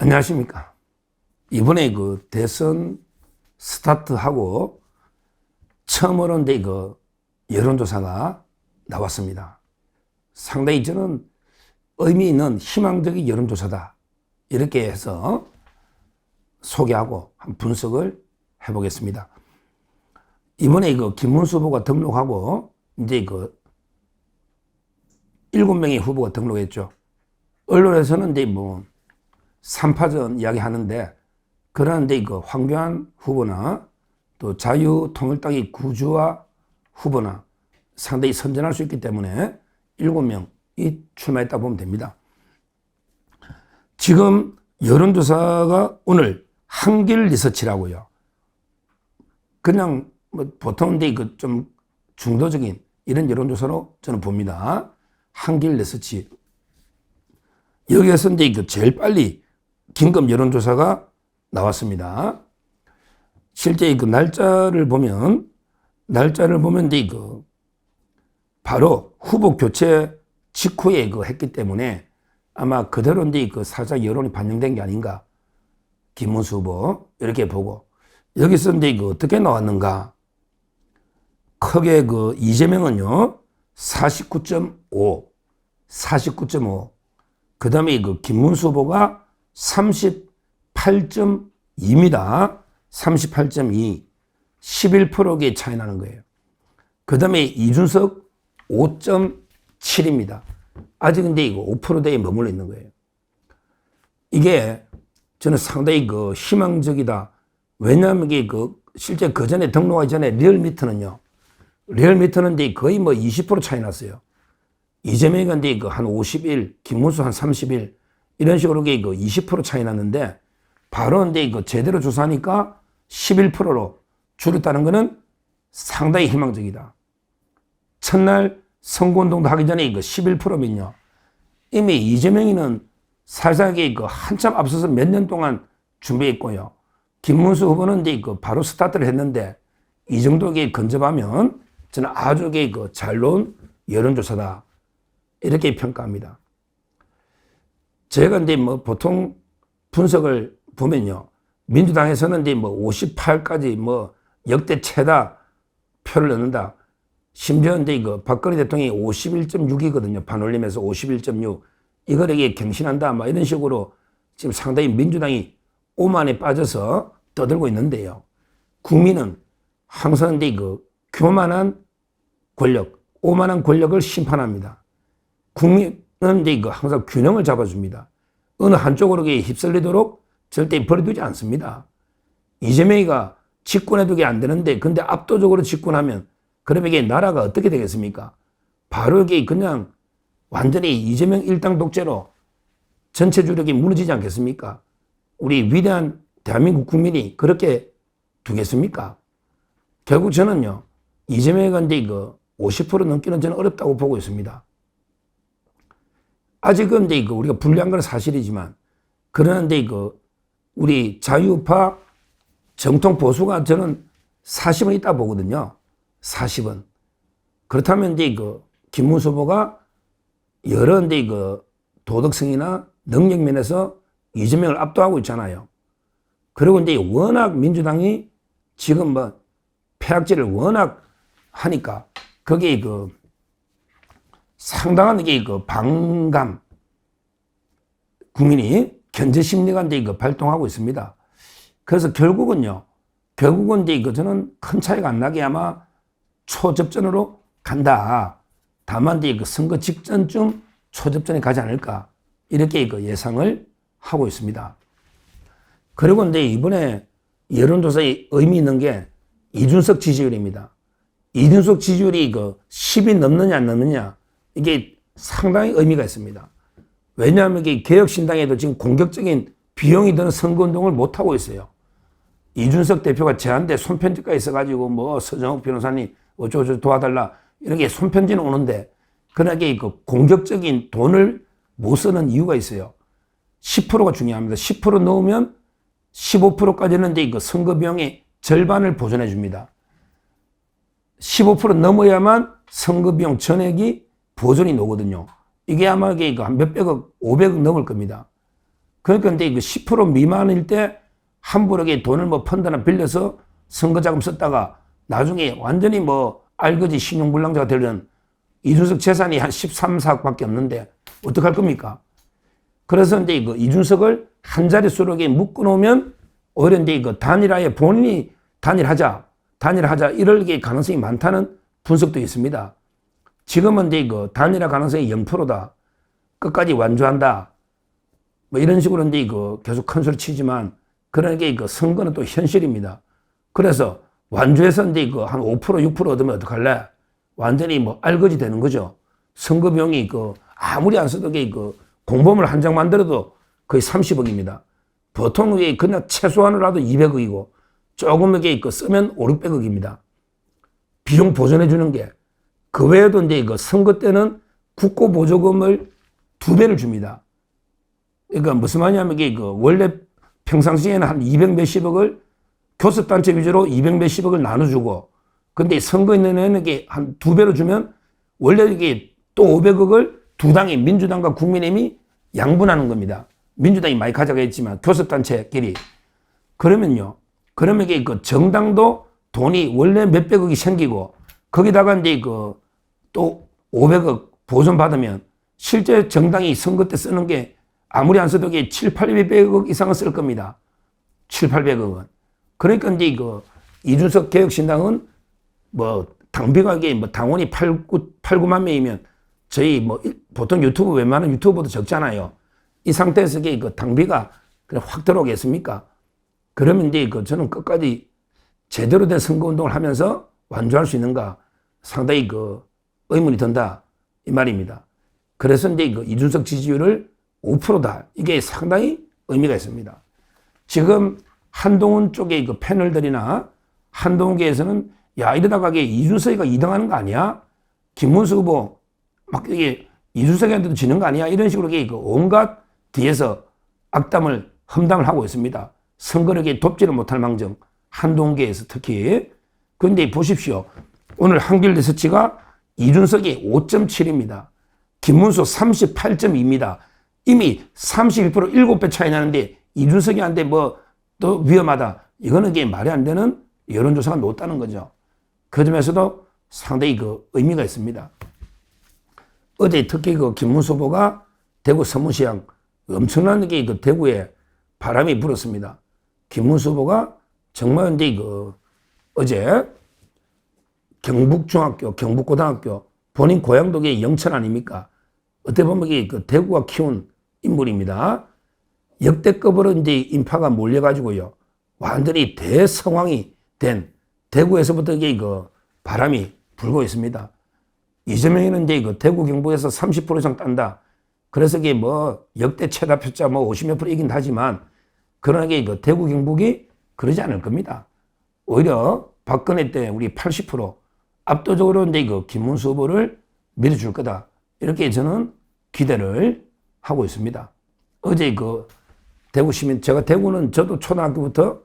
안녕하십니까. 이번에 그 대선 스타트하고 처음으로 여론조사가 나왔습니다. 상당히 저는 의미 있는 희망적인 여론조사다. 이렇게 해서 소개하고 한 분석을 해보겠습니다. 이번에 김문수 후보가 등록하고 이제 7명의 후보가 등록했죠. 언론에서는 이제 3파전 이야기 하는데, 그런데 황교안 후보나 또 자유통일당의 구주화 후보나 상당히 선전할 수 있기 때문에 7명이 출마했다 보면 됩니다. 지금 여론조사가 오늘 한길 리서치라고요. 그냥 보통 좀 중도적인 이런 여론조사로 저는 봅니다. 한길 리서치. 여기에서 제일 빨리 긴급 여론조사가 나왔습니다. 실제 날짜를 보면 바로 후보 교체 직후에 했기 때문에 아마 그대로 살짝 여론이 반영된 게 아닌가. 김문수 후보 이렇게 보고, 여기서 어떻게 나왔는가. 크게 이재명은요 49.5, 그 다음에 김문수 후보가 38.2입니다. 38.2. 11%의 차이 나는 거예요. 그 다음에 이준석 5.7입니다. 아직 근데 5%대에 머물러 있는 거예요. 이게 저는 상당히 희망적이다. 왜냐하면 실제 그 전에 등록하기 전에 리얼미터는 거의 20% 차이 났어요. 이재명이 한 51, 김문수 한 31, 이런 식으로 20% 차이 났는데, 바로 제대로 조사하니까 11%로 줄였다는 것은 상당히 희망적이다. 첫날 선거운동도 하기 전에 11%면요. 이미 이재명이는 사실상에 한참 앞서서 몇 년 동안 준비했고요. 김문수 후보는 바로 스타트를 했는데, 이 정도 근접하면 저는 아주 잘 나온 여론조사다. 이렇게 평가합니다. 제가 보통 분석을 보면요. 민주당에서는 58까지 역대 최다 표를 넣는다. 심지어 박근혜 대통령이 51.6이거든요. 반올림에서 51.6. 이거를 갱신한다. 이런 식으로 지금 상당히 민주당이 오만에 빠져서 떠들고 있는데요. 국민은 항상 교만한 권력, 오만한 권력을 심판합니다. 국민은 항상 균형을 잡아줍니다. 어느 한쪽으로 휩쓸리도록 절대 버려두지 않습니다. 이재명이가 집권해도 안 되는데, 근데 압도적으로 집권하면 그러면 이게 나라가 어떻게 되겠습니까? 바로 이게 그냥 완전히 이재명 일당 독재로 전체 주력이 무너지지 않겠습니까? 우리 위대한 대한민국 국민이 그렇게 두겠습니까? 결국 저는요, 이재명이가 50% 넘기는 저는 어렵다고 보고 있습니다. 아직은 우리가 불리한 건 사실이지만, 그런데 우리 자유파 정통 보수가 저는 40은 있다 보거든요. 40은. 그렇다면 김문수 후보가 여러 도덕성이나 능력 면에서 이재명을 압도하고 있잖아요. 그리고 워낙 민주당이 지금 폐악질을 워낙 하니까 거기에 상당한 반감, 국민이 견제 심리가 발동하고 있습니다. 그래서 결국은 저는 큰 차이가 안 나게 아마 초접전으로 간다. 다만 선거 직전쯤 초접전에 가지 않을까, 이렇게 예상을 하고 있습니다. 그리고 이번에 여론조사에 의미 있는 게 이준석 지지율입니다. 이준석 지지율이 10이 넘느냐 안 넘느냐, 이게 상당히 의미가 있습니다. 왜냐하면 개혁신당에도 지금 공격적인 비용이 드는 선거운동을 못하고 있어요. 이준석 대표가 제한돼 손편지가 있어가지고 서정욱 변호사님 어쩌고 도와달라, 이렇게 손편지는 오는데, 그러나 공격적인 돈을 못 쓰는 이유가 있어요. 10%가 중요합니다. 10% 넣으면 15%까지는 선거 비용의 절반을 보전해 줍니다. 15% 넘어야만 선거 비용 전액이 보전이 나거든요. 이게 아마 한 몇백억, 500억 넘을 겁니다. 그러니까 근데 이거 10% 미만일 때 함부로 돈을 뭐 펀드나 빌려서 선거자금 썼다가 나중에 완전히 뭐 알거지 신용불량자가 되려는 이준석 재산이 한 13, 4억밖에 없는데 어떡할 겁니까? 그래서 이제 이거 이준석을 한 자릿수로 묶어놓으면 오히려 이제 이거 단일화에 본인이 단일하자 이럴 가능성이 많다는 분석도 있습니다. 지금은 이제 이거 단일화 가능성이 0%다. 끝까지 완주한다. 뭐 이런 식으로 이제 이거 계속 큰 소리 치지만 그런 게 이거 선거는 또 현실입니다. 그래서 완주해서 이제 이거 한 5%, 6% 얻으면 어떡할래? 완전히 뭐 알거지 되는 거죠. 선거 비용이 아무리 안 써도 공보물 한 장 만들어도 거의 30억입니다. 보통 그냥 최소한으로라도 200억이고 조금 쓰면 5, 600억입니다. 비용 보전해 주는 게. 그 외에도 이제 선거 때는 국고보조금을 2배를 줍니다. 그러니까 무슨 말이냐면 원래 평상시에는 한 200 몇십억을 교섭단체 위주로 200 몇십억을 나눠주고 근데 선거 있는 애는 한 2배로 주면 원래 또 500억을 두 당이 민주당과 국민의힘이 양분하는 겁니다. 민주당이 많이 가져가겠지만 교섭단체끼리. 그러면 정당도 돈이 원래 몇백억이 생기고 거기다가 이제 또 500억 보존 받으면 실제 정당이 선거 때 쓰는 게 아무리 안 써도 7, 800억 이상은 쓸 겁니다. 7, 800억은. 그러니까 이제 이준석 개혁신당은 뭐 당비가 뭐 당원이 8,9만 명이면 저희 뭐 보통 유튜브 웬만한 유튜브보다 적잖아요. 이 상태에서 당비가 그냥 확 들어오겠습니까? 그러면 이제 저는 끝까지 제대로 된 선거운동을 하면서 완주할 수 있는가 상당히 의문이 든다 이 말입니다. 그래서 이제 이준석 지지율을 5%다. 이게 상당히 의미가 있습니다. 지금 한동훈 쪽의 패널들이나 한동훈계에서는 야 이러다가 이준석이가 2등하는 거 아니야? 김문수 후보 막 이준석한테도 지는 거 아니야? 이런 식으로 온갖 뒤에서 악담을 험담을 하고 있습니다. 선거를 돕지를 못할 망정 한동훈계에서 특히. 그런데 보십시오. 오늘 한길 리서치가 이준석이 5.7입니다. 김문수 38.2입니다. 이미 31% 7배 차이 나는데 이준석이한테 뭐 또 위험하다. 이거는 말이 안 되는 여론조사가 높다는 거죠. 그 점에서도 상당히 의미가 있습니다. 어제 특히 김문수 후보가 대구 서문시장 엄청난 대구에 바람이 불었습니다. 김문수 후보가 정말 이제 어제 경북중학교, 경북고등학교 본인 고향도 영천 아닙니까? 어떻게 보면 대구가 키운 인물입니다. 역대급으로 이제 인파가 몰려가지고요. 완전히 대성황이 된 대구에서부터 바람이 불고 있습니다. 이재명이는 이제 대구 경북에서 30% 이상 딴다. 그래서 뭐 역대 최다 표자 뭐 50몇 % 이긴 하지만 그러나 대구 경북이 그러지 않을 겁니다. 오히려 박근혜 때 우리 80% 압도적으로 이제 김문수 후보를 밀어줄 거다. 이렇게 저는 기대를 하고 있습니다. 어제 대구 시민, 제가 대구는 저도 초등학교부터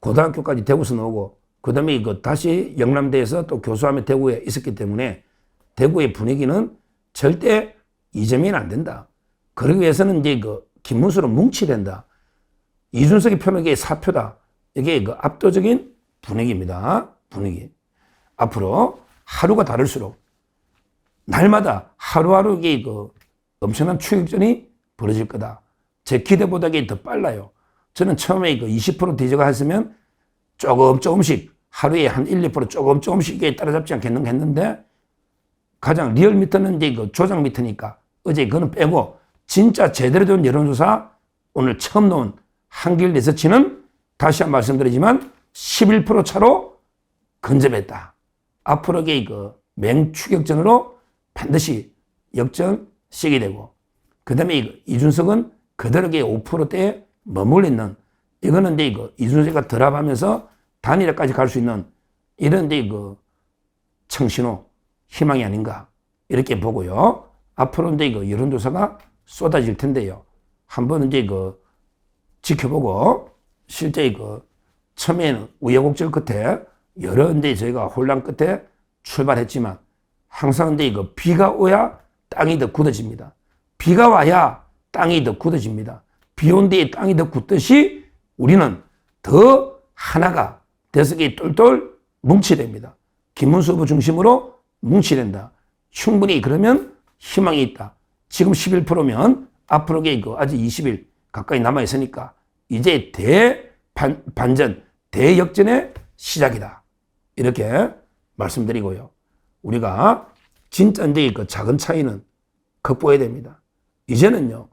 고등학교까지 대구에서 나오고, 그 다음에 다시 영남대에서 또 교수하며 대구에 있었기 때문에 대구의 분위기는 절대 이재명이 안 된다. 그러기 위해서는 이제 김문수로 뭉쳐야 된다. 이준석의 표는 사표다. 이게 압도적인 분위기입니다. 분위기. 앞으로 하루가 다를수록 날마다 하루하루 엄청난 추격전이 벌어질 거다. 제 기대보다 더 빨라요. 저는 처음에 20% 뒤져가 했으면 조금씩 하루에 한 1, 2% 조금씩 따라잡지 않겠는가 했는데 가장 리얼 미터는 이제 조작 미터니까 어제 그거는 빼고 진짜 제대로 된 여론조사 오늘 처음 나온 한길 리서치는 다시 한 번 말씀드리지만 11% 차로 근접했다. 앞으로 맹추격전으로 반드시 역전시게 되고 그 다음에 이준석은 그대로 5%대에 머물러 있는 이거는 이제 이준석이가 드랍하면서 단일화까지 갈 수 있는 이런 이제 청신호 희망이 아닌가 이렇게 보고요. 앞으로 이제 여론조사가 쏟아질 텐데요. 한번 이제 지켜보고 실제 처음에는 우여곡절 끝에 여러 이제 저희가 혼란 끝에 출발했지만 항상 이제 비가 오야 땅이 더 굳어집니다. 비가 와야 땅이 더 굳어집니다. 비온 뒤에 땅이 더 굳듯이 우리는 더 하나가 돼서 똘똘 뭉쳐야 됩니다. 김문수 후보 중심으로 뭉쳐야 된다. 충분히 그러면 희망이 있다. 지금 11%면 앞으로 아직 20일 가까이 남아있으니까 이제 대반전, 대역전의 시작이다. 이렇게 말씀드리고요. 우리가 진짜 이제 그 작은 차이는 극복해야 됩니다. 이제는요,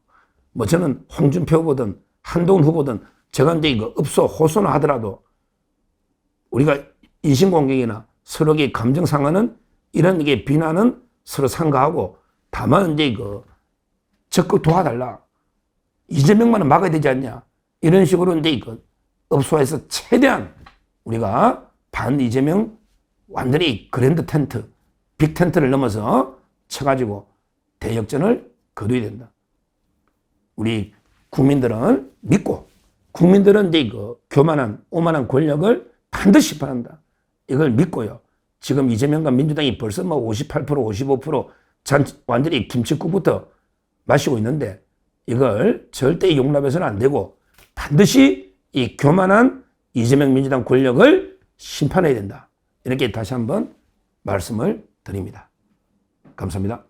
뭐 저는 홍준표 후보든 한동훈 후보든 제가 이제 이거 읍소 호소나 하더라도 우리가 인신공격이나 서로의 감정 상하는 이런 비난은 서로 삼가하고 다만 이제 적극 도와달라. 이재명만은 막아야 되지 않냐. 이런 식으로 이제 읍소에서 최대한 우리가 반 이재명 완전히 그랜드 텐트, 빅 텐트를 넘어서 쳐가지고 대역전을 거둬야 된다. 우리 국민들은 믿고 국민들은 이제 교만한 오만한 권력을 반드시 바란다. 이걸 믿고요. 지금 이재명과 민주당이 벌써 뭐 58%, 55% 완전히 김칫국부터 마시고 있는데 이걸 절대 용납해서는 안 되고 반드시 이 교만한 이재명 민주당 권력을 심판해야 된다. 이렇게 다시 한번 말씀을 드립니다. 감사합니다.